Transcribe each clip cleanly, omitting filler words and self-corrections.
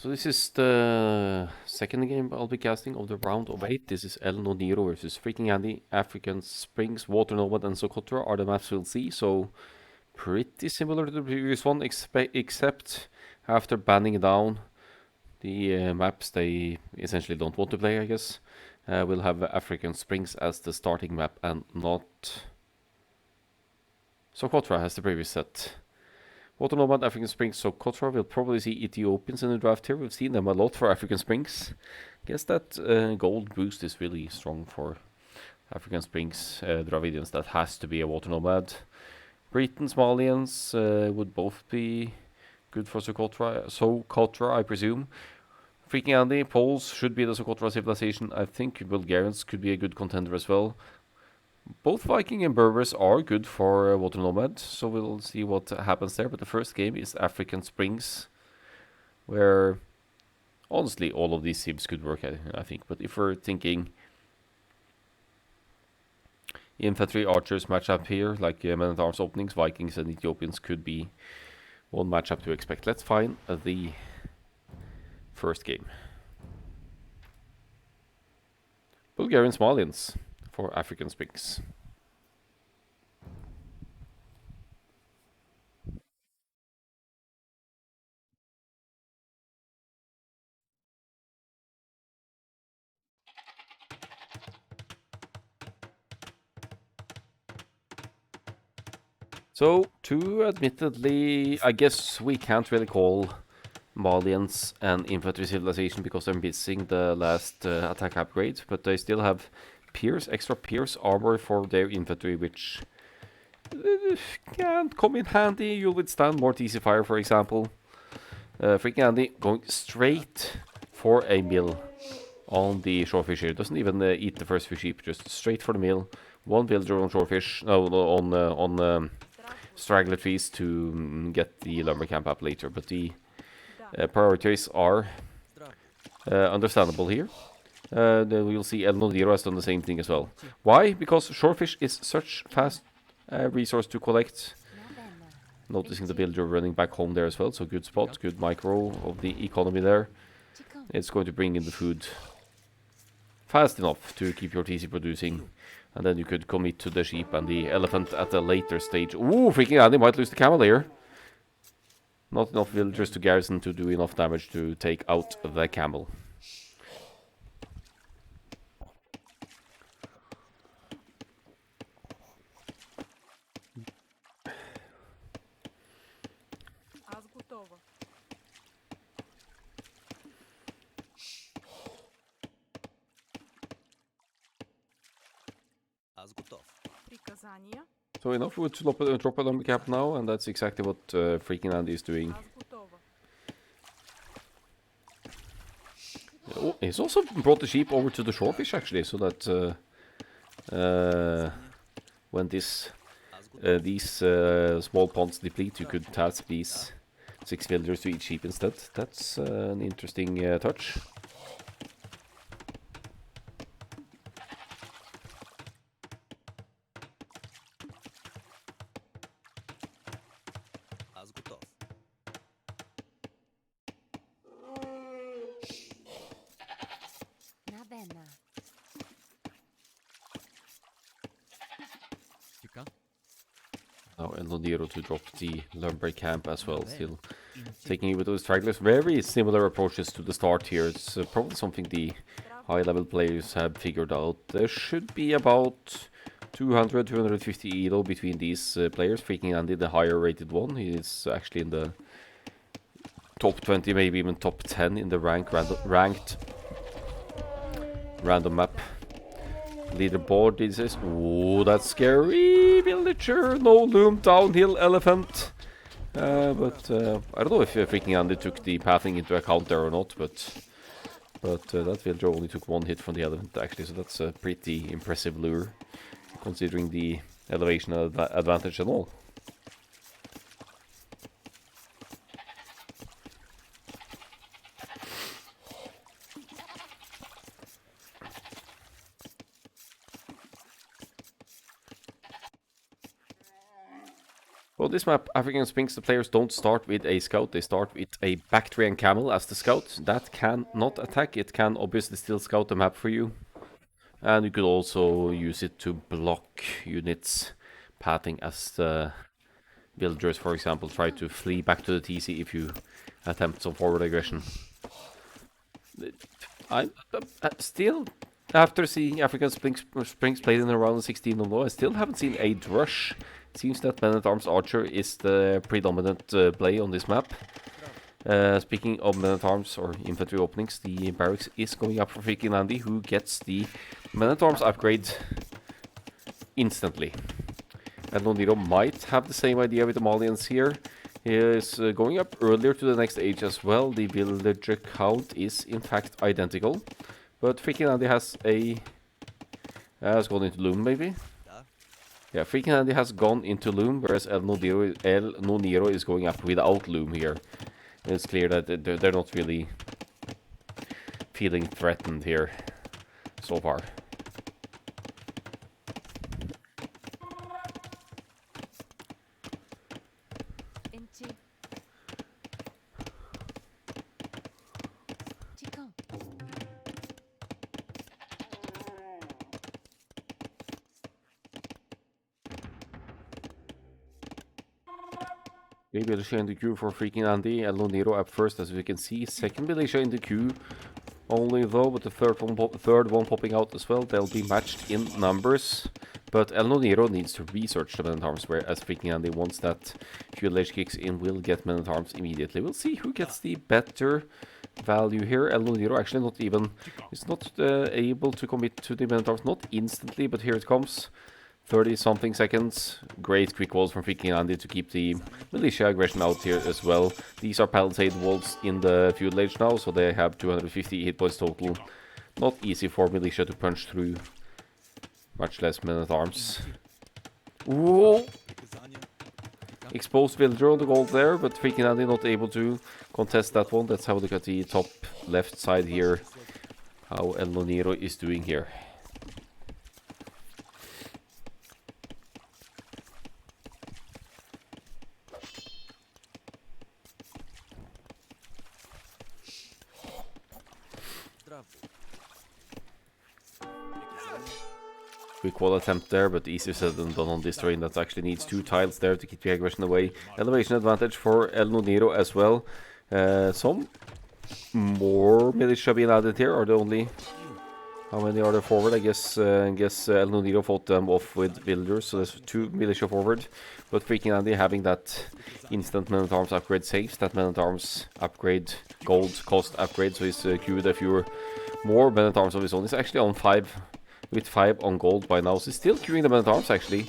So this is the second game I'll be casting of the round of 8. This is Elnoniro versus FreakinAndy. African Springs, Water Nomad, and Socotra are the maps we'll see, so pretty similar to the previous one, except after banning down the maps they essentially don't want to play, I guess. We'll have African Springs as the starting map and not Socotra as the previous set. Water Nomad, African Springs, Socotra. We'll probably see Ethiopians in the draft here. We've seen them a lot for African Springs. Guess that gold boost is really strong for African Springs. Dravidians, that has to be a Water Nomad. Britons, Malians would both be good for Socotra, I presume. FreakinAndy, Poles should be the Socotra civilization. I think Bulgarians could be a good contender as well. Both Viking and Berbers are good for Water Nomad, so we'll see what happens there. But the first game is African Springs, where honestly all of these sims could work, I think. But if we're thinking infantry archers matchup here, like men-at-arms openings, Vikings and Ethiopians could be one matchup to expect. Let's find the first game. Bulgarians, Malians for African Springs. So, admittedly, I guess we can't really call Malians an infantry civilization because they're missing the last attack upgrade, but they still have extra pierce armor for their infantry, which can come in handy. You'll withstand more TC fire, for example. FreakinAndy going straight for a mill on the shorefish here. Doesn't even eat the first fish sheep, just straight for the mill. One villager on shorefish, on straggler trees to get the lumber camp up later, but the priorities are understandable here. Then we'll see Elnoniro has done the same thing as well. Why? Because shorefish is such fast resource to collect. Noticing the villager running back home there as well, so good spot, good micro of the economy there. It's going to bring in the food fast enough to keep your TC producing. And then you could commit to the sheep and the elephant at a later stage. Ooh, FreakinAndy might lose the camel here. Not enough villagers to garrison to do enough damage to take out the camel. So enough wood to drop a lumber cap now, and that's exactly what FreakinAndy is doing. Oh, he's also brought the sheep over to the shorefish actually, so that when these small ponds deplete, you could task these 6 villagers to eat sheep instead. That's an interesting touch. Now Elnoniro to drop the lumber camp as well, still taking it with those stragglers. Very similar approaches to the start here. It's probably something the high-level players have figured out. There should be about 200, 250 elo between these players. FreakinAndy, the higher rated one, he is actually in the top 20, maybe even top 10 in the ranked random map leaderboard. It says, oh, that's scary villager, no loom, downhill elephant. But I don't know if FreakinAndy took the pathing into account there or not, but that villager only took 1 hit from the elephant actually, so that's a pretty impressive lure considering the elevation advantage and all. On this map, African Sphinx, the players don't start with a scout, they start with a Bactrian camel as the scout. That can not attack, it can obviously still scout the map for you. And you could also use it to block units pathing as the villagers, for example, try to flee back to the TC if you attempt some forward aggression. I still, after seeing African Sphinx played in around 16 on low, I still haven't seen a rush. It seems that Men-at-Arms Archer is the predominant play on this map. Speaking of Men-at-Arms or infantry openings, the barracks is going up for FreakinAndy, who gets the Men-at-Arms upgrade instantly. Elnoniro might have the same idea with the Malians here. He is going up earlier to the next age as well. The villager count is in fact identical. But FreakinAndy has gone into Loom maybe? Yeah, FreakinAndy has gone into Loom, whereas Elnoniro is going up without Loom here. It's clear that they're not really feeling threatened here so far. Great militia in the queue for FreakinAndy. Elnoniro up first, as we can see. Second militia in the queue only though, with the third one popping out as well. They'll be matched in numbers. But Elnoniro needs to research the Men-at-Arms, whereas FreakinAndy, once that fuel age kicks in, will get Men-at-Arms immediately. We'll see who gets the better value here. Elnoniro actually is not able to commit to the Men-at-Arms, not instantly, but here it comes. 30-something seconds. Great quick walls from FreakinAndy to keep the militia aggression out here as well. These are palisade walls in the fuel age now, so they have 250 hit points total. Not easy for militia to punch through, much less Men-at-Arms. Whoa! Exposed villager on the gold there, but FreakinAndy not able to contest that one. Let's have a look at the top left side here, how Elnoniro is doing here. Quick wall attempt there, but easier said than done on this terrain that actually needs 2 tiles there to keep the aggression away. Elevation advantage for Elnoniro as well. Some more militia being added here. Are the only... How many are there forward? I guess Elnoniro fought them off with villagers, so there's 2 militia forward. But FreakinAndy having that instant Men-at-Arms upgrade saves, that Men-at-Arms upgrade, gold cost upgrade, so he's queued a few more Men-at-Arms of his own. He's actually on 5, with 5 on gold by now, so he's still queuing the Men-at-Arms actually.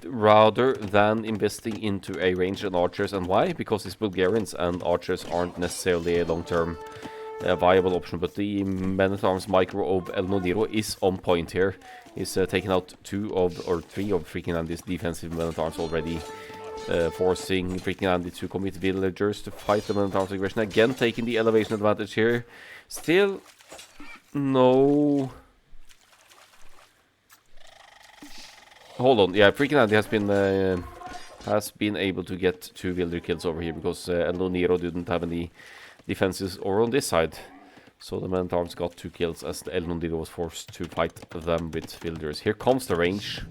Rather than investing into a range and archers. And why? Because it's Bulgarians and archers aren't necessarily a long-term viable option, but the Men-at-Arms micro of Elnoniro is on point here. He's taken out 3 of FreakinAndy's defensive Men-at-Arms already, forcing FreakinAndy to commit villagers to fight the Men-at-Arms aggression. Again, taking the elevation advantage here. Still, no... Hold on, yeah, FreakinAndy has been able to get 2 villager kills over here, because Elnoniro didn't have any defenses over on this side. So the Men-at-Arms got 2 kills as the Elnoniro was forced to fight them with villagers. Here comes the range,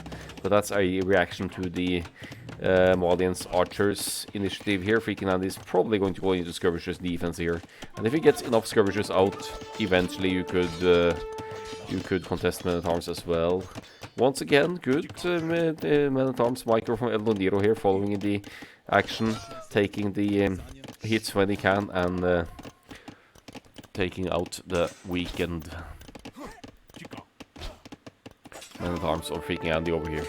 but that's a reaction to the Malians Archers initiative here. FreakinAndy is probably going to go into skirmishers defense here, and if he gets enough skirmishers out, eventually you could contest Men-at-Arms as well. Once again, good Men-at-Arms micro from Elnoniro here, following in the action, taking the hits when he can, and taking out the weakened Men-at-Arms of FreakinAndy over here.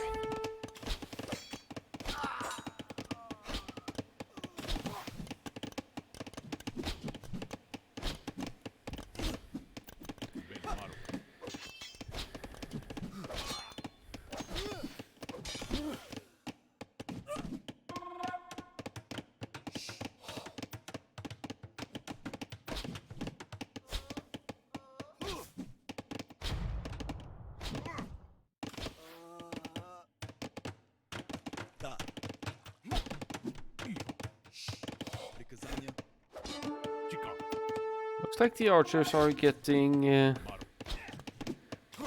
Looks like the archers are getting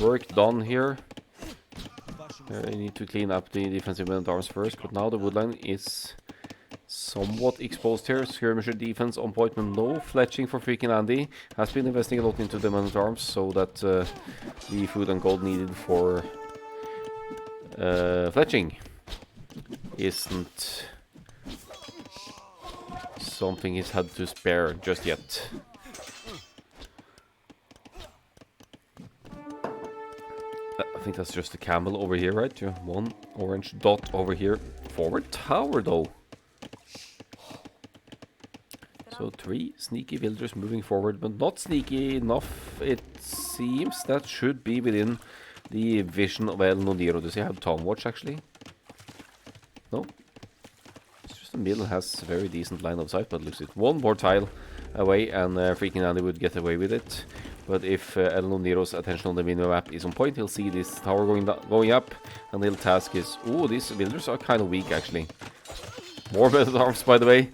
work done here. I need to clean up the defensive men-at-arms first, but now the woodline is somewhat exposed here. Skirmisher defense on point, but no fletching for FreakinAndy. Has been investing a lot into the men-at-arms so that the food and gold needed for fletching isn't something he's had to spare just yet. I think that's just a camel over here, right? Yeah, one orange dot over here. Forward tower, though. So 3 sneaky villagers moving forward, but not sneaky enough, it seems. That should be within the vision of Elnoniro. Does he have Tom Watch, actually? No. It's just the middle has a very decent line of sight, but looks like one more tile away, and FreakinAndy would get away with it. But if Elnoniro's attention on the minimap is on point, he'll see this tower going up, and he'll task his... Ooh, these villagers are kind of weak, actually. More men-at-arms, by the way.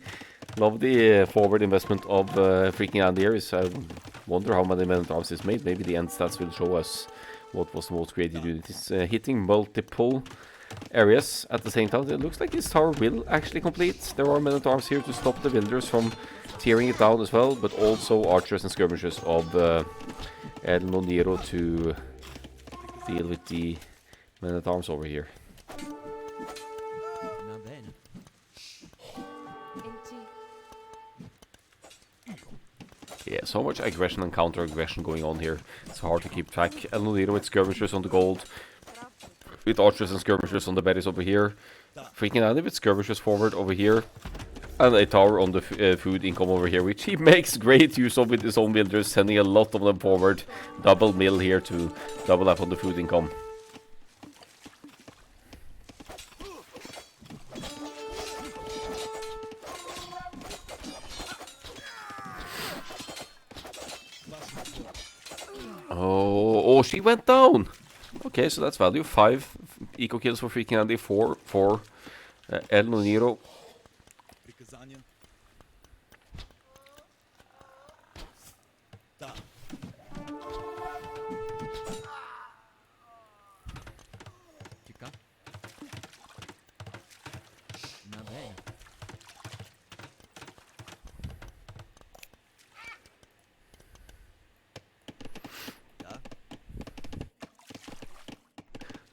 Love the forward investment of FreakinAndy here. I wonder how many men-at-arms is made. Maybe the end stats will show us what was the most creative unit. It's hitting multiple areas at the same time. It looks like this tower will actually complete. There are men-at-arms here to stop the villagers from tearing it down as well, but also archers and skirmishers of Elnoniro to deal with the men-at-arms over here. Yeah, so much aggression and counter-aggression going on here. It's hard to keep track. Elnoniro with skirmishers on the gold, with archers and skirmishers on the berries over here. FreakinAndy with skirmishers forward over here. And a tower on the food income over here, which he makes great use of with his own builders, sending a lot of them forward. Double mill here to double up on the food income. Oh, she went down! Okay, so that's value. 5 eco kills for FreakinAndy, 4 for Elnoniro.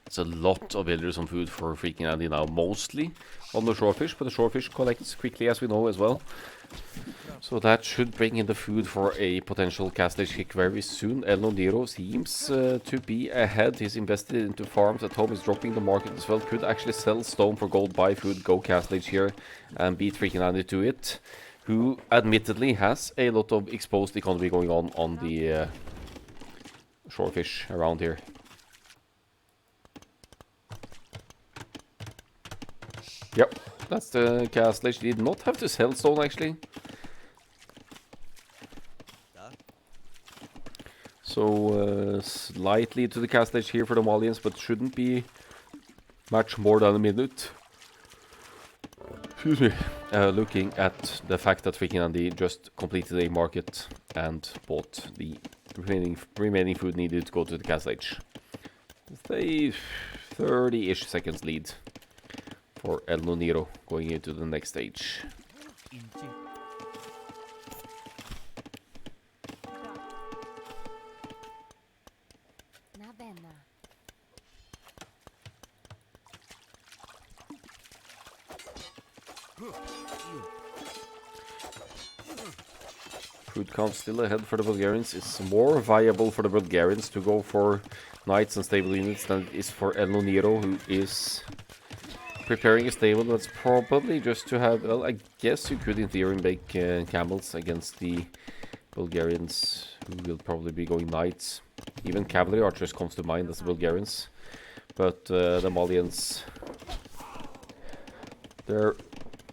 It's a lot of villagers on food for FreakinAndy now, mostly on the shorefish, but the shorefish collects quickly, as we know as well. So that should bring in the food for a potential castlage kick very soon. Elnoniro seems to be ahead. He's invested into farms at home. He's dropping the market as well. Could actually sell stone for gold, buy food, go castlage here, and beat FreakinAndy to it, who admittedly has a lot of exposed economy going on the shorefish around here. Yep, that's the castlage. Did not have to sell stone, actually. So, slightly to the castlage here for the Malians, but shouldn't be much more than a minute. Excuse me. Looking at the fact that FreakinAndy just completed a market and bought the remaining food needed to go to the castlage. It's a 30-ish seconds lead for Elnoniro going into the next stage. Food count still ahead for the Bulgarians. It's more viable for the Bulgarians to go for knights and stable units than it is for Elnoniro, who is preparing a stable. That's probably just to have... Well, I guess you could in theory make camels against the Bulgarians, who will probably be going knights. Even cavalry archers comes to mind as the Bulgarians. But the Malians, they're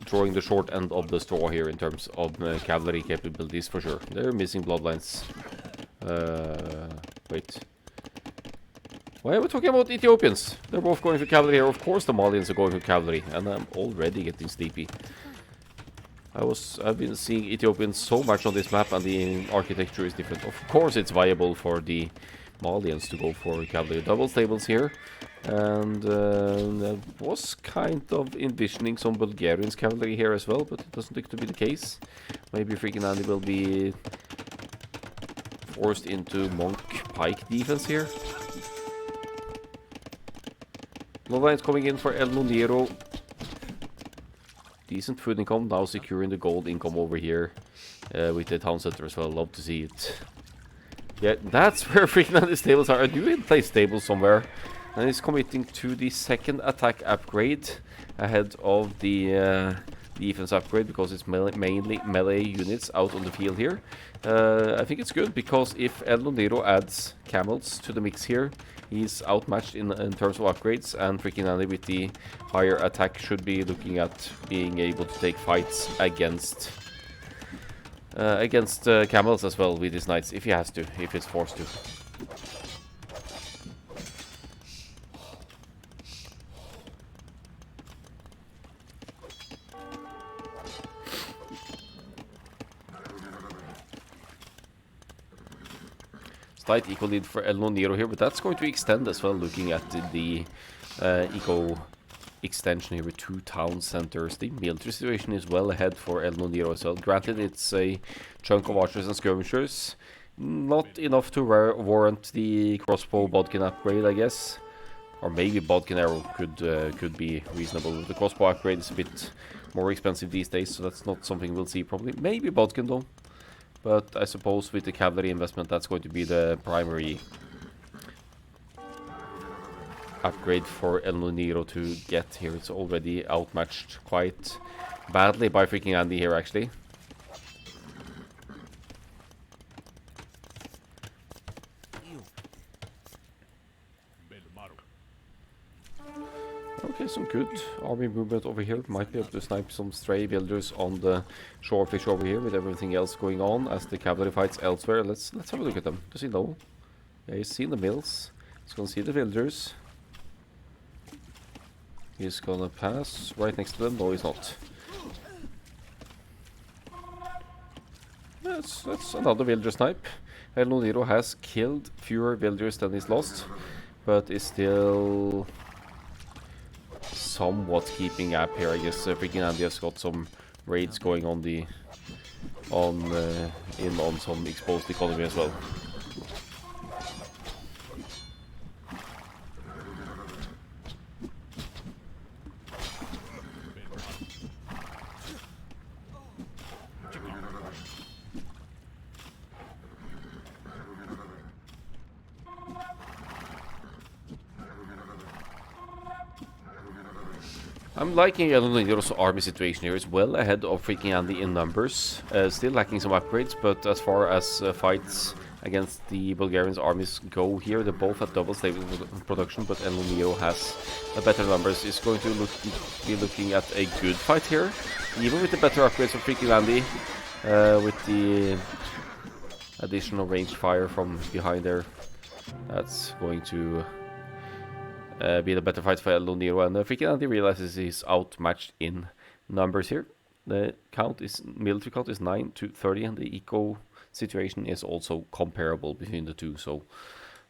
drawing the short end of the straw here in terms of cavalry capabilities for sure. They're missing bloodlines. Wait. Why are we talking about Ethiopians? They're both going for cavalry here. Of course the Malians are going for cavalry. And I'm already getting sleepy. I've been seeing Ethiopians so much on this map, and the architecture is different. Of course, it's viable for the Malians to go for cavalry double stables here, and I was kind of envisioning some Bulgarians cavalry here as well, but it doesn't look to be the case. Maybe FreakinAndy will be forced into monk pike defense here. Bloodlines coming in for Elnoniro. Decent food income, now securing the gold income over here with the town center as well. Love to see it. Yeah, that's where FreakinAndy's stables are. I do place stables somewhere. And he's committing to the second attack upgrade ahead of the defense upgrade, because it's mainly melee units out on the field here. I think it's good, because if Elnoniro adds camels to the mix here, he's outmatched in terms of upgrades, and FreakinAndy with the higher attack should be looking at being able to take fights against camels as well with his knights, if he has to, if he's forced to. Slight eco lead for Elnoniro here, but that's going to extend as well, looking at the eco extension here with 2 town centers. The military situation is well ahead for Elnoniro as well. Granted, it's a chunk of archers and skirmishers. Not enough to warrant the crossbow bodkin upgrade, I guess. Or maybe bodkin arrow could be reasonable. The crossbow upgrade is a bit more expensive these days, so that's not something we'll see probably. Maybe bodkin though. But I suppose with the cavalry investment, that's going to be the primary upgrade for Elnoniro to get here. It's already outmatched quite badly by FreakinAndy here, actually. Okay, some good army movement over here. Might be able to snipe some stray villagers on the shorefish over here with everything else going on as the cavalry fights elsewhere. Let's have a look at them. Does he know? Yeah, he's seen the mills. He's gonna see the villagers. He's gonna pass right next to them. No, he's not. That's another villager snipe. Elnoniro has killed fewer villagers than he's lost, but is still somewhat keeping up here. I guess FreakinAndy has got some raids going on on some exposed economy as well. I'm liking Elnoniro's army situation here. It's well ahead of FreakinAndy in numbers. Still lacking some upgrades, but as far as fights against the Bulgarians' armies go here, they're both at double stable production, but Elnoniro has better numbers. Is going to be looking at a good fight here, even with the better upgrades from FreakinAndy, with the additional range fire from behind there. That's going to be the better fight for Elnoniro, and FreakinAndy realizes he's outmatched in numbers here. The military count is 9 to 30, and the eco situation is also comparable between the two. So,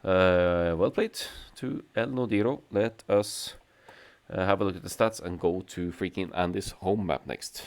well played to Elnoniro. Let us have a look at the stats and go to FreakinAndy's home map next.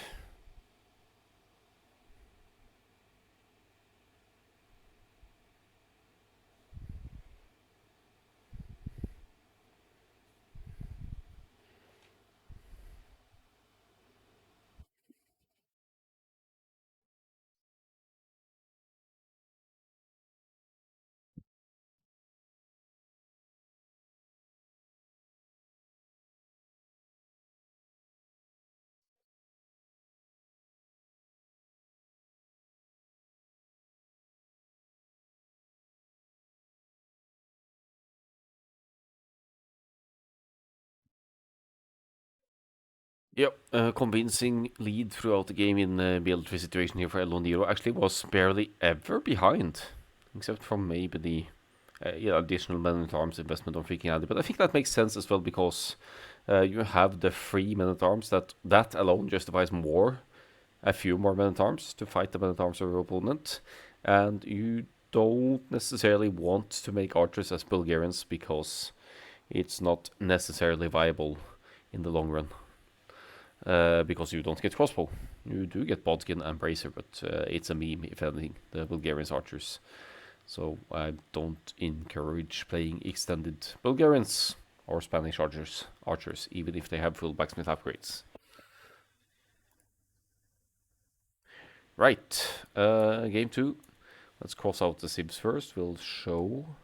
Yep, convincing lead throughout the game in military situation here for Elnoniro. Actually was barely ever behind, except from maybe the additional men-at-arms investment on FreakinAndy. But I think that makes sense as well, because you have the free men-at-arms that alone justifies more a few more men-at-arms to fight the men-at-arms of your opponent, and you don't necessarily want to make archers as Bulgarians because it's not necessarily viable in the long run. Because you don't get crossbow. You do get bodkin and bracer, but it's a meme, if anything, the Bulgarians archers. So I don't encourage playing extended Bulgarians or Spanish archers, even if they have full blacksmith upgrades. Right, game 2. Let's cross out the Sibs first. We'll show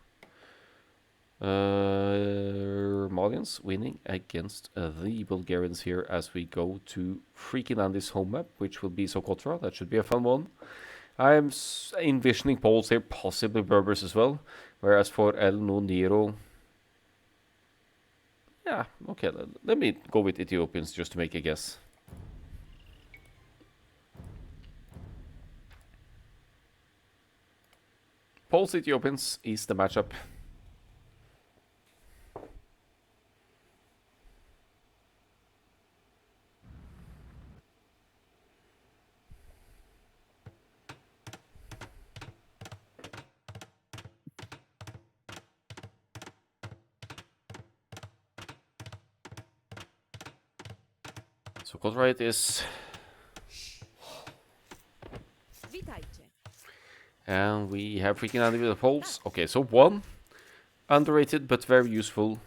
Malians winning against the Bulgarians here as we go to FreakinAndy's home map, which will be Socotra. That should be a fun one. I'm envisioning Poles here, possibly Berbers as well. Whereas for Elnoniro, yeah, okay, let me go with Ethiopians just to make a guess. Poles Ethiopians is the matchup. So Socotra it is. And we have FreakinAndy with the poles. Okay, so 1 underrated but very useful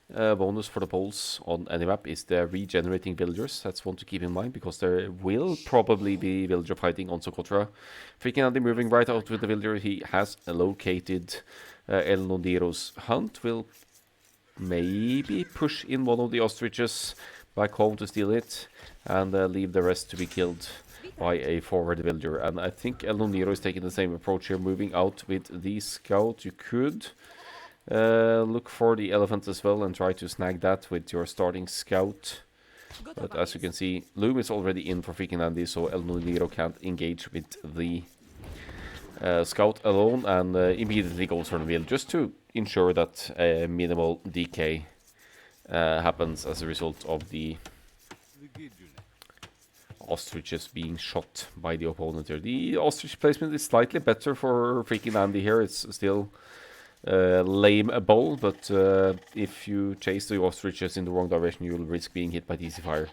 bonus for the poles on any map is the regenerating villagers. That's one to keep in mind because there will probably be villager fighting on Socotra. FreakinAndy moving right out with the villager. He has located Elnoniro's hunt. Will maybe push in one of the ostriches back home to steal it and leave the rest to be killed by a forward villager. And I think Elnoniro is taking the same approach here, moving out with the scout. You could look for the elephant as well and try to snag that with your starting scout. But as you can see, Loom is already in for FreakinAndy, so Elnoniro can't engage with the scout alone and immediately goes for the mill just to ensure that minimal decay happens as a result of the ostriches being shot by the opponent here. The ostrich placement is slightly better for FreakinAndy here. It's still lame a bowl, but if you chase the ostriches in the wrong direction, you'll risk being hit by DC fire.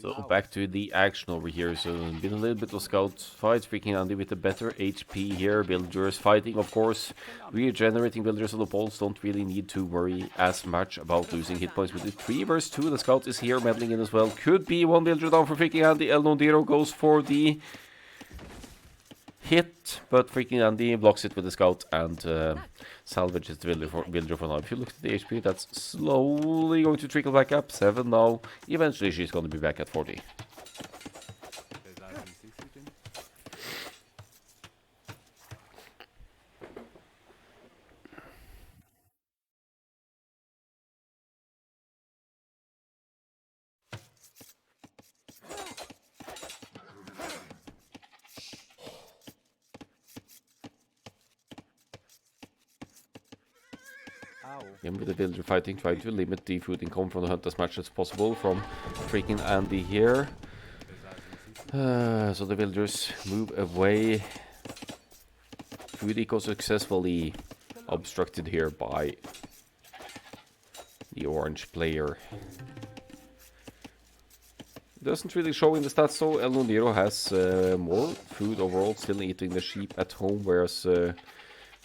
So back to the action over here. So been a little bit of scout fights. FreakinAndy with a better HP here. Villagers fighting, of course. Regenerating villagers on the poles don't really need to worry as much about losing hit points with the 3 versus 2. The scout is here meddling in as well. Could be 1 villager down for FreakinAndy. Elnoniro goes for the hit, but FreakinAndy blocks it with the scout and salvages the villager for now. If you look at the HP, that's slowly going to trickle back up. 7 now. Eventually she's going to be back at 40. Again with the villager fighting, trying to limit the food income from the hunt as much as possible from FreakinAndy here. So the villagers move away. Food eco successfully obstructed here by the orange player. Doesn't really show in the stats though. Elnoniro has more food overall, still eating the sheep at home, whereas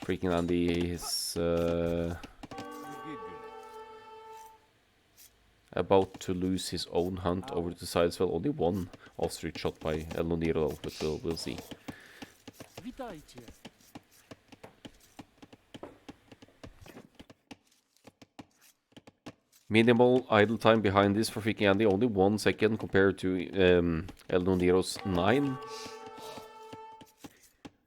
FreakinAndy is about to lose his own hunt over to the side as well. Only one ostrich shot by Elnoniro, but we'll see. Minimal idle time behind this for FreakinAndy, only 1 second compared to Elnoniro's 9.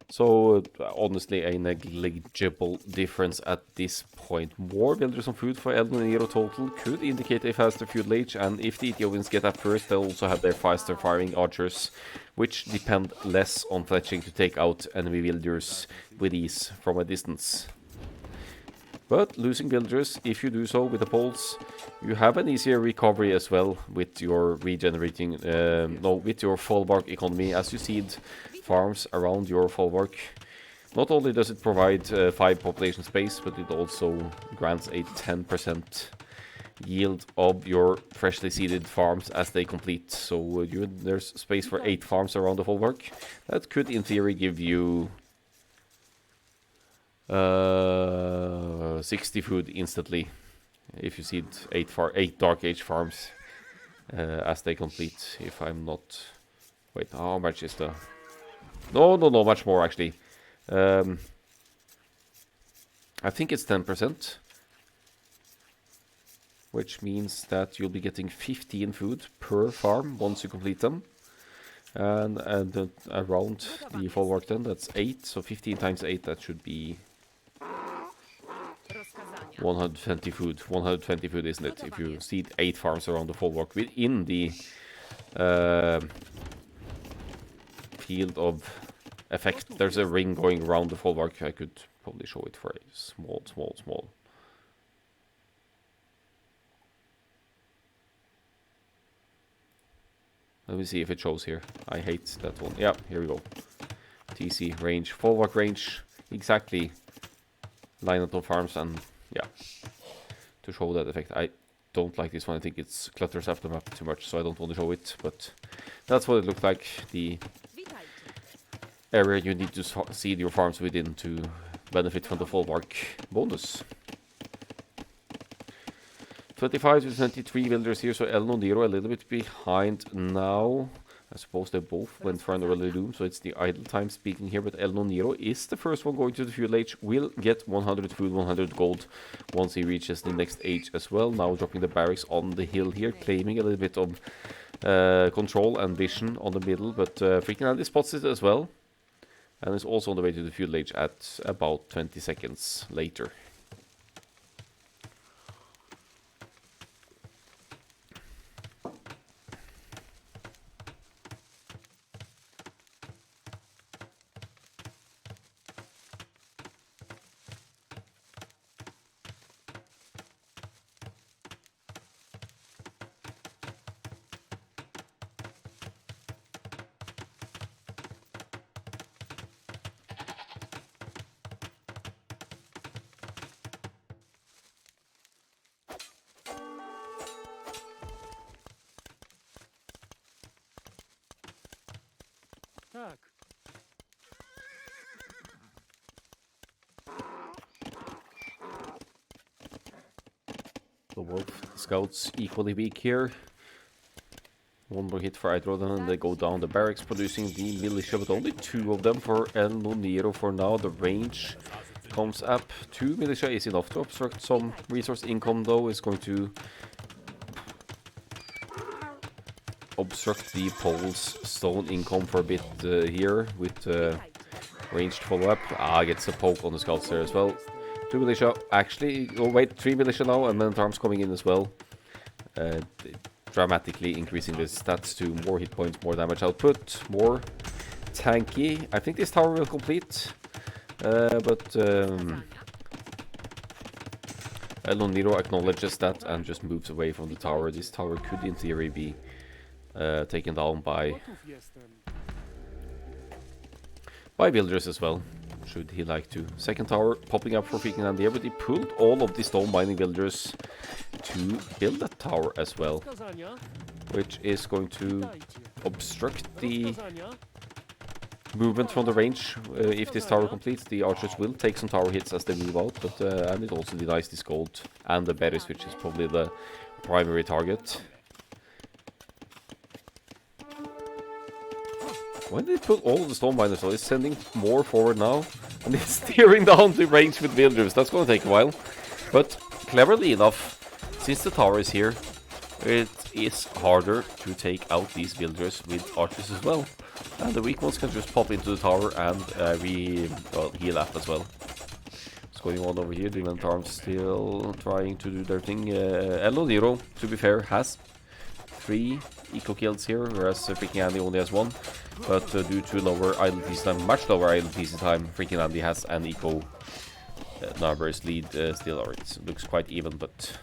So, honestly, a negligible difference at this point. More villagers on food for Elnoniro total could indicate a faster feudal age, and if the Ethiopians get that first, they'll also have their faster firing archers, which depend less on fletching to take out enemy villagers with ease from a distance. But losing villagers, if you do so with the poles, you have an easier recovery as well with your regenerating, with your folwark economy as you seed farms around your folwark. Not only does it provide 5 population space, but it also grants a 10% yield of your freshly seeded farms as they complete. So there's space for 8 farms around the folwark. That could in theory give you 60 food instantly if you seed 8 Dark Age farms as they complete. If I'm not... Wait, how much is the... No, much more actually. I think it's 10%, which means that you'll be getting 15 food per farm once you complete them. And around the folwark then, that's 8, so 15 times 8, that should be 120 food. 120 food, isn't it? If you seed 8 farms around the folwark within the field of effect. There's a ring going around the folwark. I could probably show it for a small. Let me see if it shows here. I hate that one. Yeah, here we go. TC range, folwark range, exactly. Line up of farms, and yeah, to show that effect. I don't like this one. I think it clutters up the map too much, so I don't want to show it. But that's what it looked like. The area you need to seed your farms within to benefit from the folwark bonus. 25 to 23 villagers here, so Elnoniro a little bit behind now. I suppose they both went for an early doom, so it's the idle time speaking here, but Elnoniro is the first one going to the feudal age, will get 100 food, 100 gold once he reaches the next age as well. Now dropping the barracks on the hill here, claiming a little bit of control and vision on the middle, but FreakinAndy spots it as well, and is also on the way to the feudal age at about 20 seconds later. Tak. The wolf scouts equally weak here. One more hit for either of them and they go down the barracks, producing the militia, but only 2 of them for Elnoniro for now. The range comes up. 2 militia is enough to obstruct some resource income, though. It's going to obstruct the pole's stone income for a bit here with ranged follow-up. Gets a poke on the scouts there as well. 2 militia, actually, oh wait, 3 militia now, and then arms coming in as well. Dramatically increasing the stats to more hit points, more damage output, more tanky. I think this tower will complete, but Elnoniro acknowledges that and just moves away from the tower. This tower could in theory be taken down by villagers as well, should he like to. Second tower popping up for FreakinAndy, but he pulled all of the stone mining villagers to build that tower as well, which is going to obstruct the movement from the range. If this tower completes, the archers will take some tower hits as they move out, but and it also denies this gold and the berries, which is probably the primary target. Why did they put all the stone miners on? It's sending more forward now. And it's steering down the range with villagers. That's going to take a while. But cleverly enough, since the tower is here, it is harder to take out these villagers with archers as well. And the weak ones can just pop into the tower and heal up as well. What's going on over here? The Men at Arms still trying to do their thing. Elnoniro, to be fair, has 3 eco kills here, whereas FreakinAndy only has 1. But due to lower idle PC time, much lower idle PC time, FreakinAndy has an eco numbers lead still, or it looks quite even, but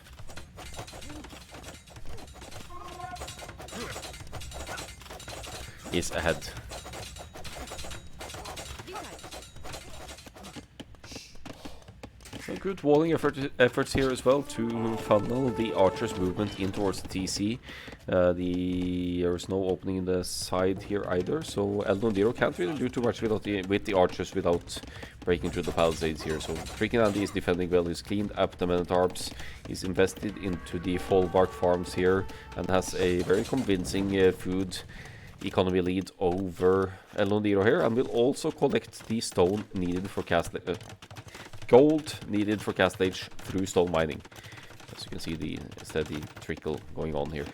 is ahead. So good walling efforts here as well to funnel the archers' movement in towards the TC. There is no opening in the side here either, so Elnoniro can't really do too much with the archers without breaking through the palisades here. So FreakinAndy is defending well, he's cleaned up the Men at Arms, he's invested into the Fallbark farms here, and has a very convincing food economy lead over Elnoniro here, and will also collect the stone needed for gold needed for cast stage through stone mining. As you can see, the steady trickle going on here.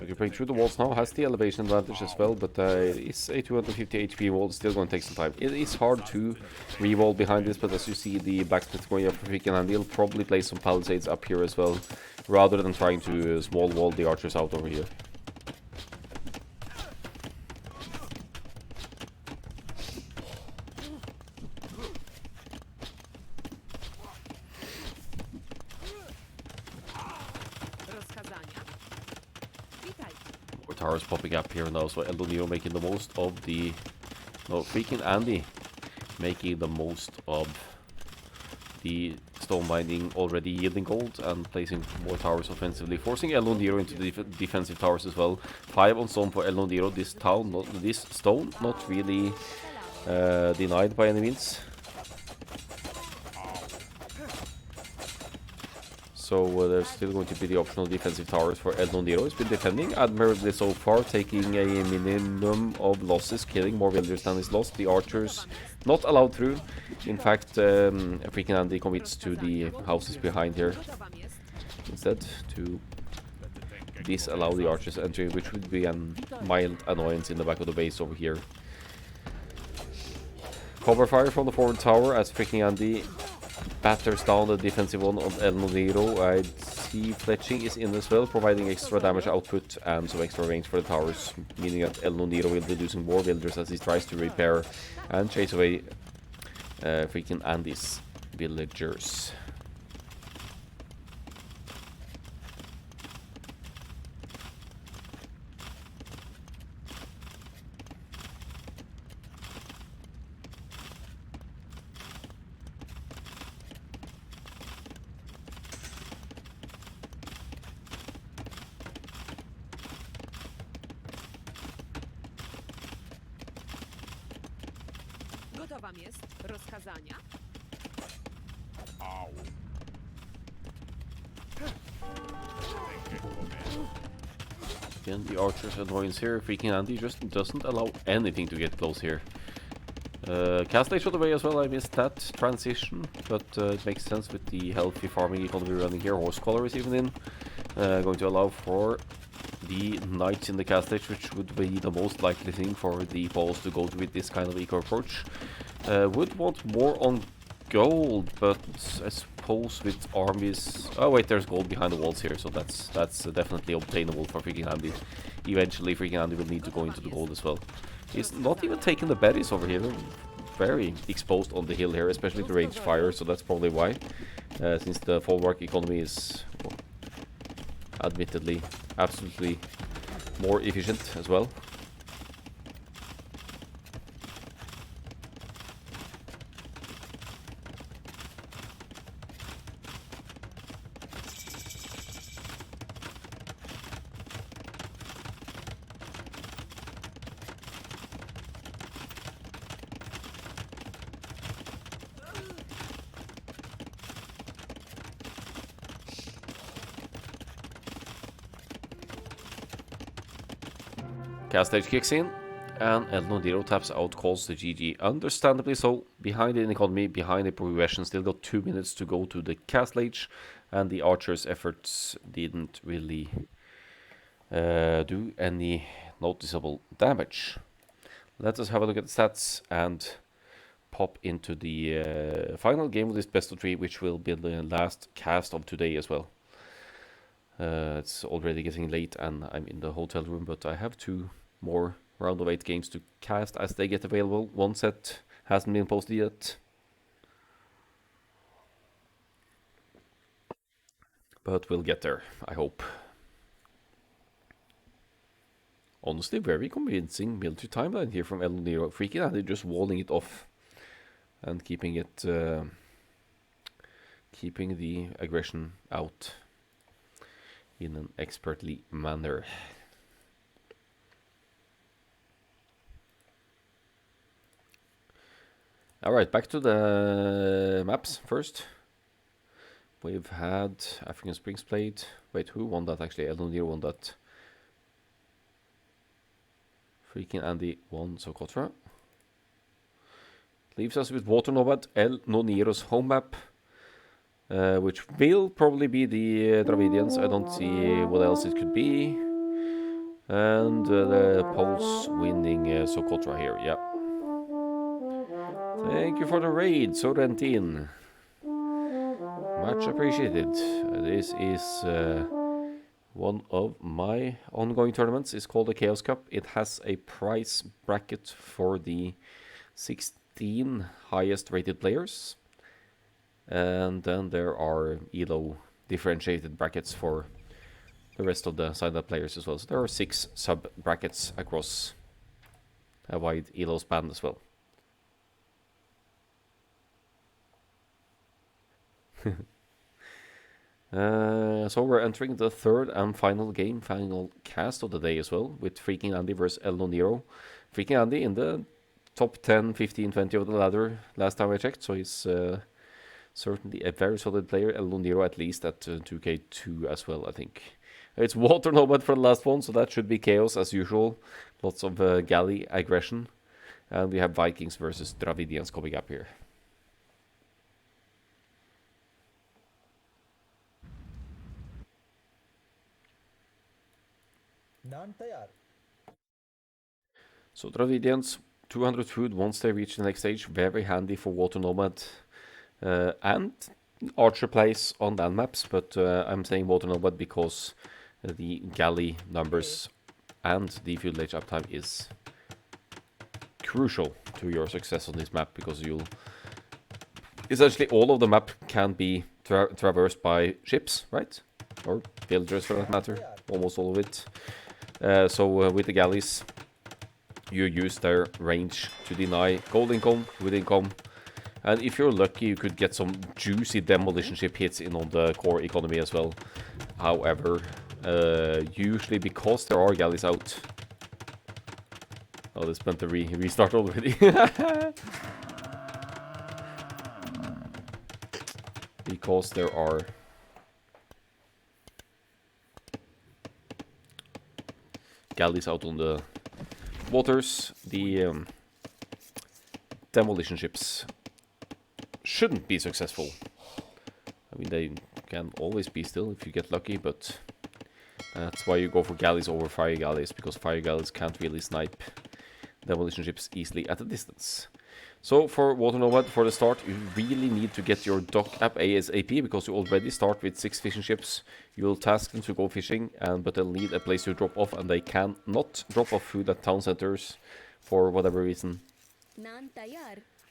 You break through the walls now, has the elevation advantage as well, but it's a 250 HP wall, still going to take some time. It is hard to re-wall behind this, but as you see the blacksmith going up for FreakinAndy, he'll probably place some palisades up here as well, rather than trying to small wall the archers out over here. Towers popping up here now, so Elnoniro making the most of the... No, FreakinAndy making the most of the stone mining, already yielding gold, and placing more towers offensively, forcing Elnoniro into the defensive towers as well. 5 on stone for Elnoniro. This stone not really denied by any means. So there's still going to be the optional defensive towers for Elnoniro. He's been defending admirably so far, taking a minimum of losses, killing more villagers than is lost. The archers not allowed through. In fact, FreakinAndy commits to the houses behind here instead to disallow the archers entering, which would be a mild annoyance in the back of the base over here. Cover fire from the forward tower as FreakinAndy batters down the defensive one on Elnoniro. I see fletching is in as well, providing extra damage output and some extra range for the towers, meaning that Elnoniro will be losing more villagers as he tries to repair and chase away FreakinAndy's villagers. Wam jest rozkazania? Again, the archer's annoyance here. FreakinAndy just doesn't allow anything to get close here. Cast Age away as well, I missed that transition, but it makes sense with the healthy farming economy running here. Horse Collar is even in. Going to allow for the Knights in the Cast Age, which would be the most likely thing for the balls to go to with this kind of eco approach. Would want more on gold, but I posts with armies. Oh wait, there's gold behind the walls here, so that's definitely obtainable for FreakinAndy. Eventually, FreakinAndy will need to go into the gold as well. He's not even taking the berries over here. They're very exposed on the hill here, especially the ranged fire, so that's probably why. Since the folwark economy is, well, admittedly, absolutely more efficient as well. Cast stage kicks in, and Elnoniro taps out, calls the GG. Understandably so. Behind in economy, behind the progression, still got 2 minutes to go to the cast stage, and the archer's efforts didn't really do any noticeable damage. Let us have a look at the stats and pop into the final game of this best of 3, which will be the last cast of today as well. It's already getting late and I'm in the hotel room, but I have 2 more round of 8 games to cast as they get available. One set hasn't been posted yet, but we'll get there, I hope. Honestly, very convincing military timeline here from Elnoniro. FreakinAndy just walling it off and keeping it, keeping the aggression out in an expertly manner. Alright, back to the maps first. We've had African Springs played. Wait, who won that actually? Elnoniro won that. FreakinAndy won Socotra. Leaves us with Water Nomad, Elnoniro's home map. Which will probably be the Dravidians. I don't see what else it could be. And the Poles winning Socotra here, yeah. Thank you for the raid, Sorentin. Much appreciated. This is one of my ongoing tournaments. It's called the Chaos Cup. It has a prize bracket for the 16 highest rated players. And then there are ELO differentiated brackets for the rest of the signed-up players as well. So there are 6 sub-brackets across a wide ELO span as well. So we're entering the third and final game, final cast of the day as well, with FreakinAndy versus Elnoniro. FreakinAndy in the top 10, 15, 20 of the ladder last time I checked, so he's certainly a very solid player. Elnoniro at least at 2k2 as well, I think. It's Water Nomad for the last one, so that should be chaos as usual. Lots of galley aggression. And we have Vikings versus Dravidians coming up here. So Dravidians, 200 food once they reach the next stage. Very handy for Water Nomad. And Archer plays on land maps, but I'm saying Water Nomad because the galley numbers and the fuel age uptime is crucial to your success on this map, because you'll essentially all of the map can be traversed by ships, right? Or villagers for that matter, almost all of it. So with the galleys, you use their range to deny gold income, wood income, and if you're lucky, you could get some juicy demolition ship hits in on the core economy as well. However, usually because there are galleys out... Oh, this meant to restart already. Because there are... galleys out on the waters, the demolition ships shouldn't be successful. I mean, they can always be still if you get lucky, but that's why you go for galleys over fire galleys, because fire galleys can't really snipe demolition ships easily at a distance. So for Water Nomad, for the start, you really need to get your dock app ASAP, because you already start with 6 fishing ships. You'll task them to go fishing, but they'll need a place to drop off, and they cannot drop off food at town centers for whatever reason.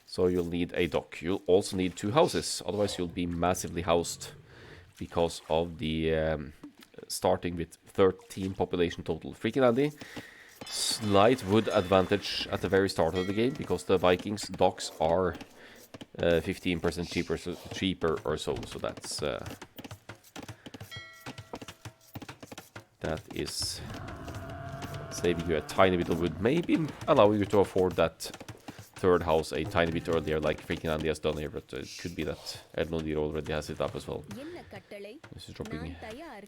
So you'll need a dock. You'll also need 2 houses, otherwise you'll be massively housed because of the starting with 13 population total. FreakinAndy, slight wood advantage at the very start of the game, because the Vikings docks are 15% cheaper or so. So that is saving you a tiny bit of wood, maybe allowing you to afford that 3rd house a tiny bit earlier, like FreakinAndy has done here, but it could be that Elnoniro already has it up as well. This is dropping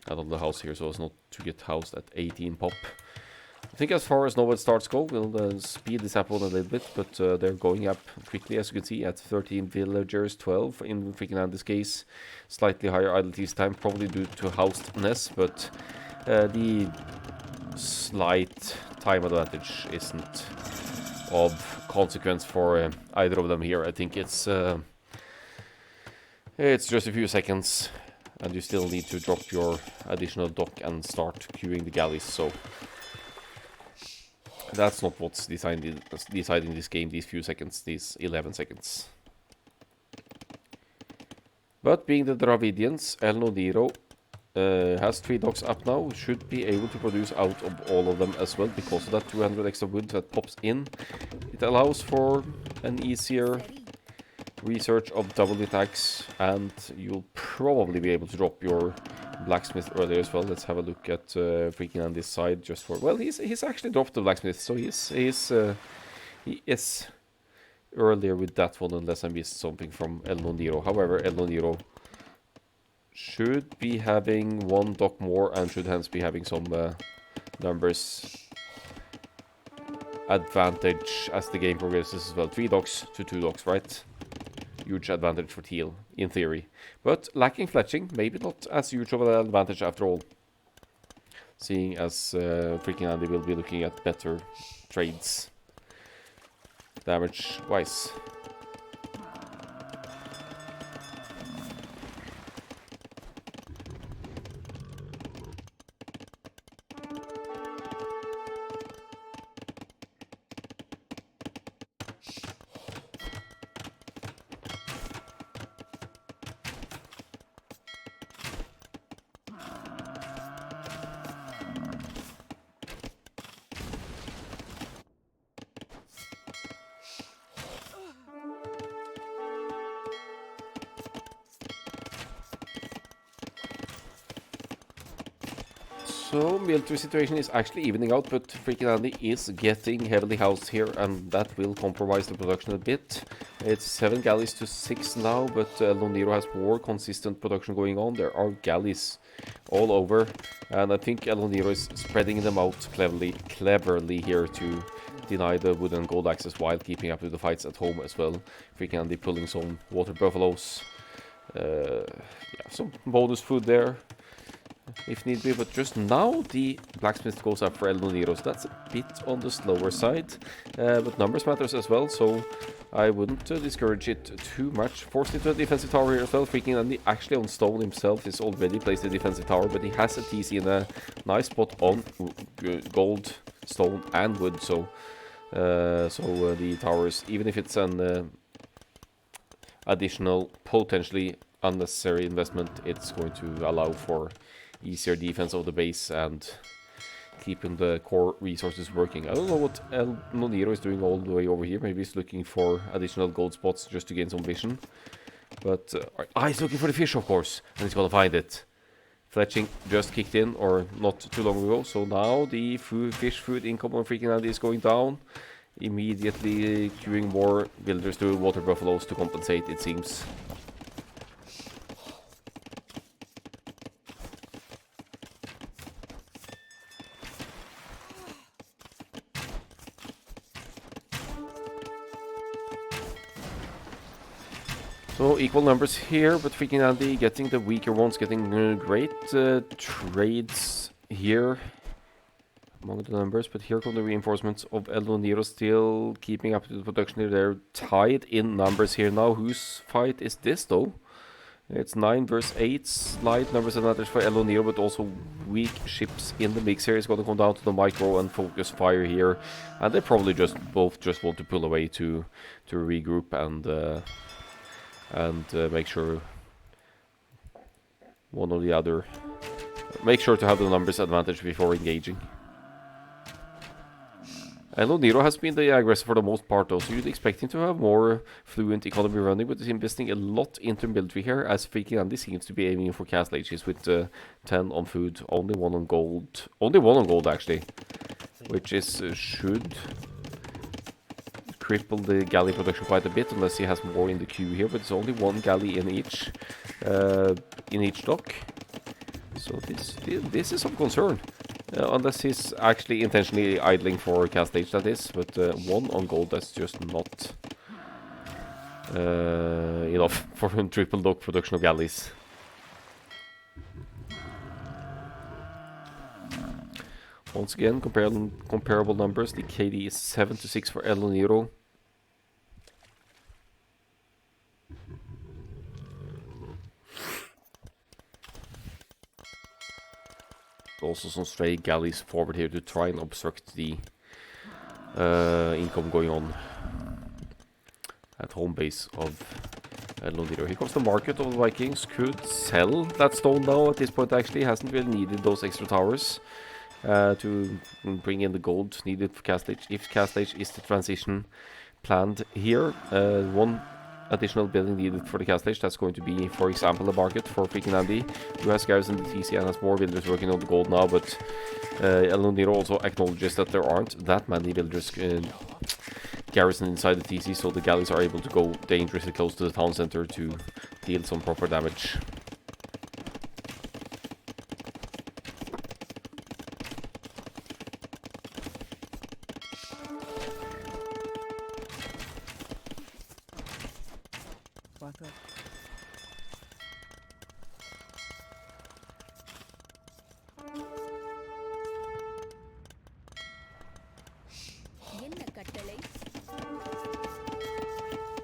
another house here, so as not to get housed at 18 pop. I think as far as Nomad starts go, we'll speed this up on a little bit, but they're going up quickly, as you can see, at 13 villagers, 12 in FreakinAndy's case. Slightly higher idleness time, probably due to housedness, but the slight time advantage isn't of consequence for either of them here. I think it's just a few seconds, and you still need to drop your additional dock and start queuing the galleys, so that's not what's deciding this game, these few seconds, these 11 seconds. But being the Dravidians, Elnoniro has 3 docks up now, should be able to produce out of all of them as well, because of that 200 extra wood that pops in. It allows for an easier research of double attacks, and you'll probably be able to drop your blacksmith earlier as well. Let's have a look at FreakinAndy's side, just for, well, he's actually dropped the blacksmith, so he is earlier with that one, unless I missed something from Elnoniro. However, Elnoniro should be having 1 dock more, and should hence be having some numbers advantage as the game progresses as well. 3 docks to 2 docks, right? Huge advantage for Teal, in theory. But lacking fletching, maybe not as huge of an advantage after all. Seeing as FreakinAndy will be looking at better trades, damage-wise. So, military situation is actually evening out, but FreakinAndy is getting heavily housed here, and that will compromise the production a bit. It's 7 galleys to 6 now, but Elnoniro has more consistent production going on. There are galleys all over, and I think Elnoniro is spreading them out cleverly here to deny the wood and gold access while keeping up with the fights at home as well. FreakinAndy pulling some water buffaloes, yeah, some bonus food there if need be, but just now the blacksmith goes up for Elnoniro, so that's a bit on the slower side, but numbers matters as well, so I wouldn't discourage it too much. Forced into a defensive tower here as well. FreakinAndy actually on stone himself is already placed a defensive tower, but he has a TC in a nice spot on gold, stone and wood, so the towers, even if it's an additional potentially unnecessary investment, it's going to allow for easier defense of the base and keeping the core resources working. I don't know what Elnoniro is doing all the way over here. Maybe he's looking for additional gold spots just to gain some vision. But he's looking for the fish, of course, and he's gonna find it. Fletching just kicked in, or not too long ago, so now the fish food income on FreakinAndy is going down. Immediately queuing more builders to water buffaloes to compensate, it seems. So equal numbers here, but FreakinAndy getting the weaker ones, getting great trades here. among the numbers, but here come the reinforcements of Elnoniro still keeping up to the production here. They're tied in numbers here now. Whose fight is this though? It's 9 versus 8, slight numbers advantage for Elnoniro, but also weak ships in the mix here. It's going to come down to the micro and focus fire here, and they probably both want to pull away to regroup and make sure one or the other. Make sure to have the numbers advantage before engaging. Elnoniro has been the aggressor for the most part though, so you'd expect him to have more fluent economy running, but he's investing a lot into military here, as FreakinAndy seems to be aiming for castle ages with 10 on food, only 1 on gold. Only 1 on gold actually, which is should cripple the galley production quite a bit unless he has more in the queue here, but it's only 1 galley in each dock. So this is of concern. Unless he's actually intentionally idling for cast age, that is, but 1 on gold, that's just not enough for a triple dock production of galleys. Once again, comparable numbers. The KD is 7 to 6 for Elnoniro. Also some stray galleys forward here to try and obstruct the income going on at home base of Elnoniro. Here comes the market of the Vikings. Could sell that stone now at this point actually. Hasn't really needed those extra towers to bring in the gold needed for Castle Age. If Castle Age is the transition planned here, 1 additional building needed for the Castle Age, that's going to be, for example, a market for FreakinAndy, who has garrison the TC and has more builders working on the gold now, but Elnoniro also acknowledges that there aren't that many builders garrisoned inside the TC, so the galleys are able to go dangerously close to the town center to deal some proper damage.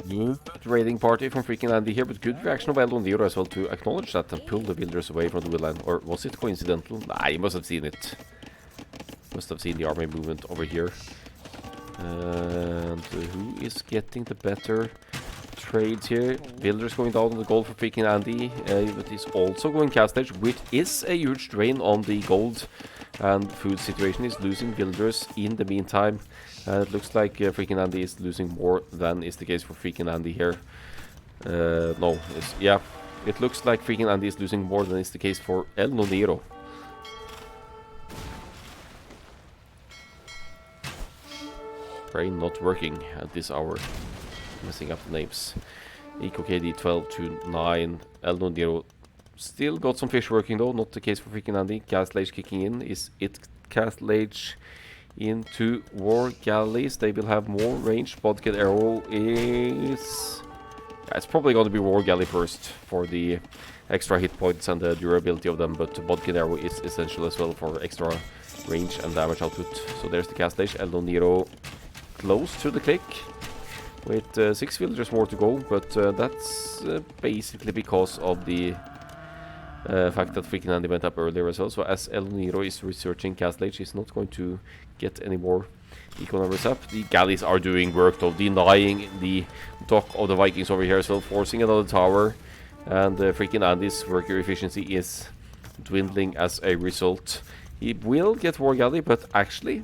Good raiding party from FreakinAndy here, but good reaction of Elnoniro as well to acknowledge that and pull the builders away from the wood line. Or was it coincidental? Nah, he must have seen it. Must have seen the army movement over here. And who is getting the better trades here? Builders going down on the gold for FreakinAndy, but he's also going cast edge, which is a huge drain on the gold and food situation. Is losing builders in the meantime. It looks like FreakinAndy is losing more than is the case for FreakinAndy here. No, yeah, it looks like FreakinAndy is losing more than is the case for Elnoniro. Brain not working at this hour. Messing up the names. Eco KD 12 to 9. Elnoniro still got some fish working though, not the case for FreakinAndy. Castle Age kicking in. Is it Castle Age into war galleys? They will have more range. Bodkin Arrow is... yeah, it's probably going to be war galley first for the extra hit points and the durability of them, but Bodkin Arrow is essential as well for extra range and damage output. So there's the Castle Age. Elnoniro close to the click with 6 villagers more to go, but that's basically because of the fact that FreakinAndy went up earlier as well. So as Elnoniro is researching Castle Age, he's not going to get any more eco numbers up. The galleys are doing work though, denying the dock of the Vikings over here as well, forcing another tower, and FreakinAndy's worker efficiency is dwindling as a result. He will get war galley, but actually,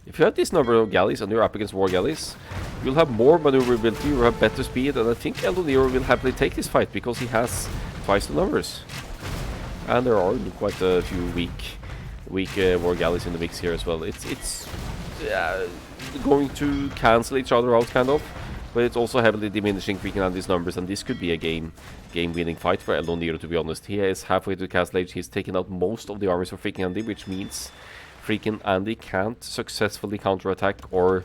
if you have this number of galleys and you're up against war galleys, you'll have more maneuverability, you'll have better speed, and I think Elnoniro will happily take this fight because he has twice the numbers. And there are quite a few weak war galleys in the mix here as well. It's going to cancel each other out kind of, but it's also heavily diminishing FreakinAndy's numbers, and this could be a game-winning fight for Elnoniro, to be honest. He is halfway to Castle Age. He's taken out most of the armies for FreakinAndy, which means FreakinAndy can't successfully counterattack or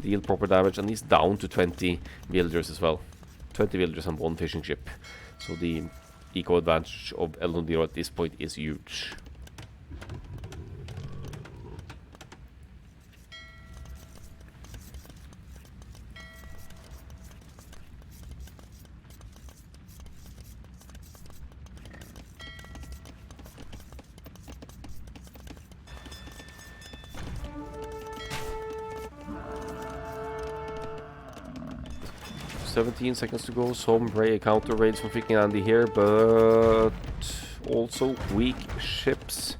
deal proper damage, and he's down to 20 villagers as well. 20 villagers and 1 fishing ship. So the eco advantage of Elnoniro at this point is huge. 17 seconds to go. Some counter raids from FreakinAndy here, but also weak ships.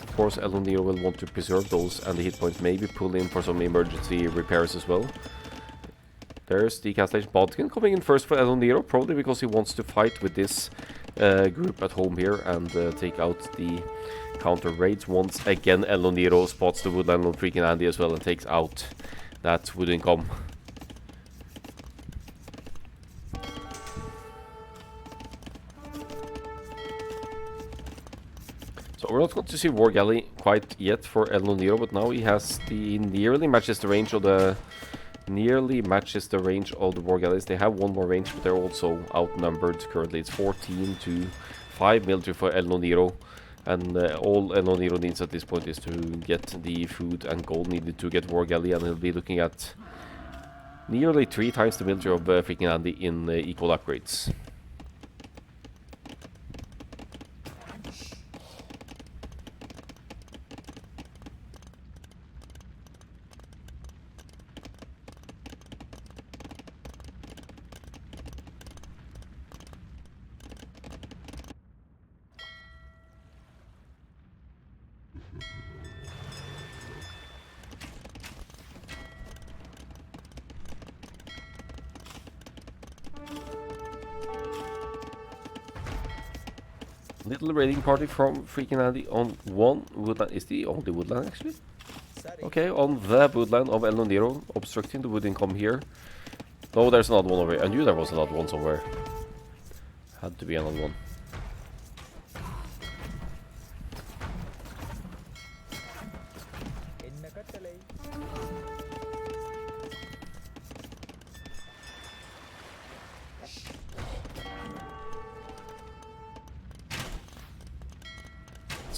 Of course, Elnoniro will want to preserve those and the hit points, maybe pull in for some emergency repairs as well. There's the cancellation. Bodkin coming in first for Elnoniro, probably because he wants to fight with this group at home here and take out the counter raids. Once again, Elnoniro spots the woodland on FreakinAndy as well and takes out that wood income. So we're not going to see War Galley quite yet for Elnoniro, but now he has the nearly matches the range of the War Galleys. They have one more range, but they're also outnumbered currently. It's 14 to 5 military for Elnoniro, and all Elnoniro needs at this point is to get the food and gold needed to get War Galley, and he'll be looking at nearly 3 times the military of FreakinAndy in equal upgrades. Little raiding party from FreakinAndy on one woodland. Is the only woodland actually? Okay, on the woodland of Elnoniro, obstructing the wood income here. No, there's another one over here. I knew there was another one somewhere. Had to be another one.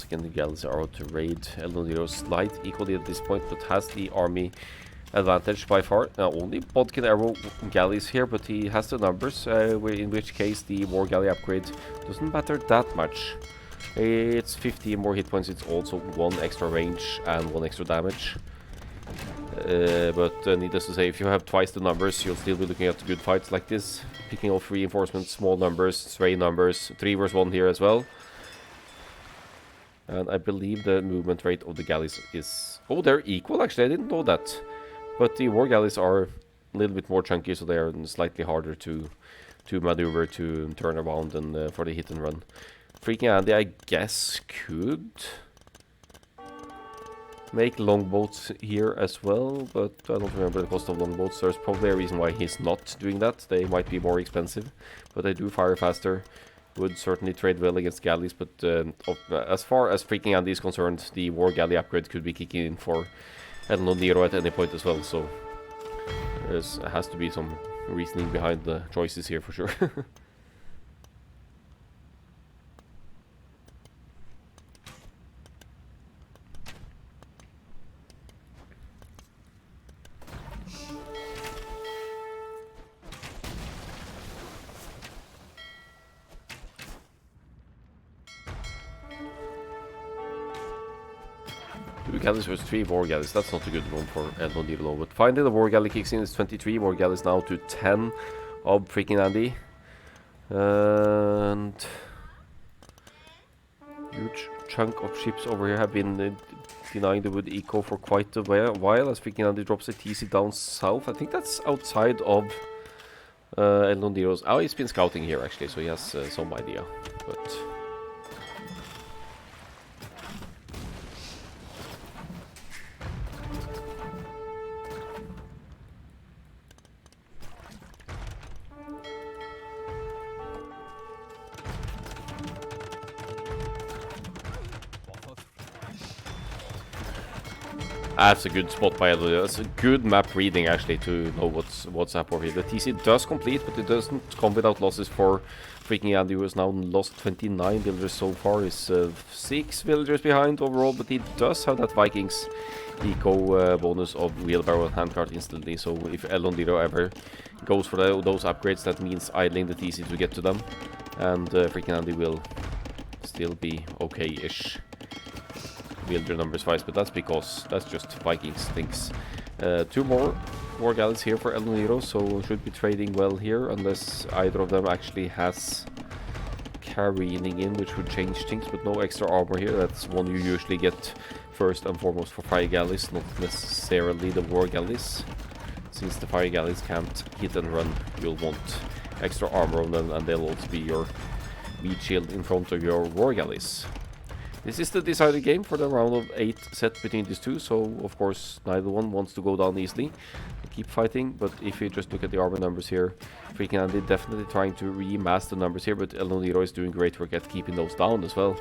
Again, the galleys are out to raid Elnoniro slight equally at this point, but has the army advantage by far. Now, only Bodkin arrow galleys here, but he has the numbers, in which case the War Galley upgrade doesn't matter that much. It's 15 more hit points, it's also 1 extra range and 1 extra damage. But needless to say, if you have twice the numbers, you'll still be looking at good fights like this. Picking off reinforcements, small numbers, stray numbers, 3 versus 1 here as well. And I believe the movement rate of the galleys is... Oh, they're equal actually, I didn't know that. But the War Galleys are a little bit more chunky, so they are slightly harder to maneuver, to turn around, and for the hit and run. FreakinAndy, I guess, could make longboats here as well, but I don't remember the cost of longboats. There's probably a reason why he's not doing that. They might be more expensive, but they do fire faster. Would certainly trade well against galleys, but as far as FreakinAndy is concerned, the War Galley upgrade could be kicking in for Elnoniro at any point as well, so there has to be some reasoning behind the choices here for sure. Galleys versus 3 War Galleys. That's not a good one for Elnoniro, but finally the War Galley kicks in. It's 23 War Galleys now to 10 of FreakinAndy. And huge chunk of ships over here have been denying the wood eco for quite a while as FreakinAndy drops a TC down south. I think that's outside of Elnoniro's... Oh, he's been scouting here actually, so he has some idea, but... That's a good spot by Elnoniro. That's a good map reading actually to know what's up over here. The TC does complete, but it doesn't come without losses for FreakinAndy, who has now lost 29 villagers so far. He's 6 villagers behind overall, but he does have that Vikings eco bonus of wheelbarrow and handcart instantly. So if Elnoniro ever goes for those upgrades, that means idling the TC to get to them, and FreakinAndy will still be okay-ish. Villager numbers wise, but that's because that's just Vikings things. 2 more war galleys here for Elnoniro, so should be trading well here, unless either of them actually has careening in, which would change things, but no extra armor here. That's one you usually get first and foremost for fire galleys, not necessarily the war galleys. Since the fire galleys can't hit and run, you'll want extra armor on them, and they'll also be your meat shield in front of your war galleys. This is the decided game for the round of 8 set between these two, so of course neither one wants to go down easily. Keep fighting, but if you just look at the armor numbers here, FreakinAndy definitely trying to remass the numbers here, but Elnoniro is doing great work at keeping those down as well.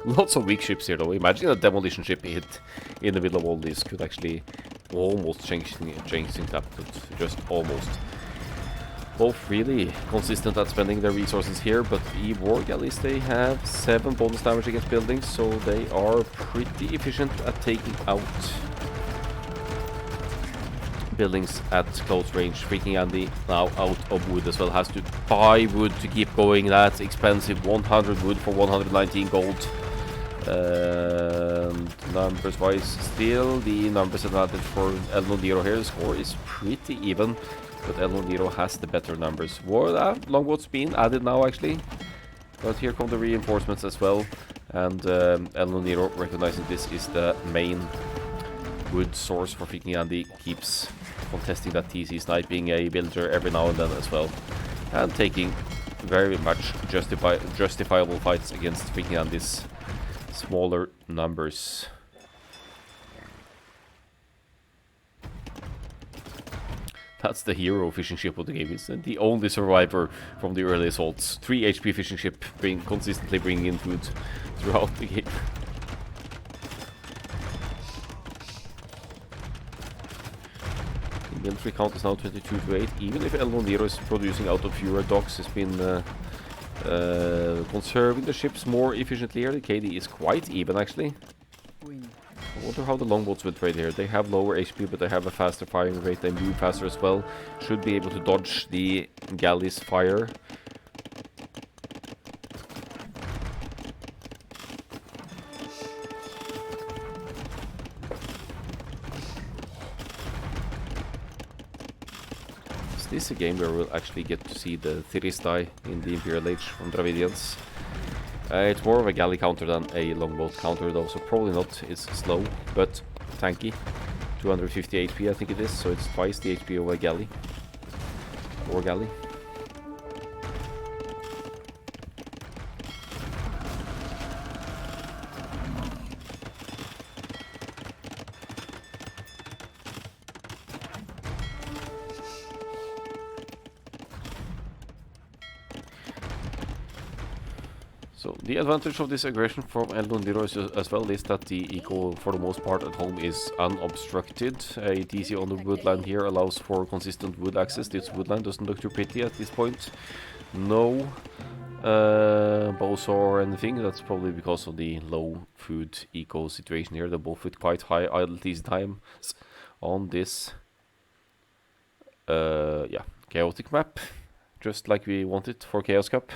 Lots of weak ships here though. Imagine a demolition ship hit in the middle of all this could actually almost change things up, but just almost. Both really consistent at spending their resources here, but the war galleys, they have 7 bonus damage against buildings, so they are pretty efficient at taking out buildings at close range. FreakinAndy now out of wood as well, has to buy wood to keep going. That's expensive. 100 wood for 119 gold. Numbers wise, still the numbers advantage for Elnoniro here. The score is pretty even, but Elnoniro has the better numbers. Longboat's been added now actually, but here come the reinforcements as well, and Elnoniro, recognizing this is the main wood source for FreakinAndy, keeps contesting that TC, sniping a villager every now and then as well, and taking very much justifiable fights against FreakinAndy's smaller numbers. That's the hero fishing ship of the game. It's the only survivor from the early assaults. 3 HP fishing ship consistently bringing in food throughout the game. The military count is now 22 to 8. Even if Elnoniro is producing out of fewer docks, has been conserving the ships more efficiently here. The KD is quite even actually. I wonder how the longboats will trade here. They have lower HP, but they have a faster firing rate. They move faster as well. Should be able to dodge the galleys' fire. This is a game where we'll actually get to see the Thiristai in the Imperial Age from Dravidians. It's more of a galley counter than a longboat counter though, so probably not. It's slow, but tanky. 250 HP I think it is, so it's twice the HP of a galley. Or galley. So the advantage of this aggression from Elnoniro as well is that the eco for the most part at home is unobstructed. A TC on the woodland here allows for consistent wood access. This woodland doesn't look too pretty at this point. No bowsaw or anything. That's probably because of the low food eco situation here. They're both with quite high idle times on this chaotic map, just like we want it for Chaos Cup.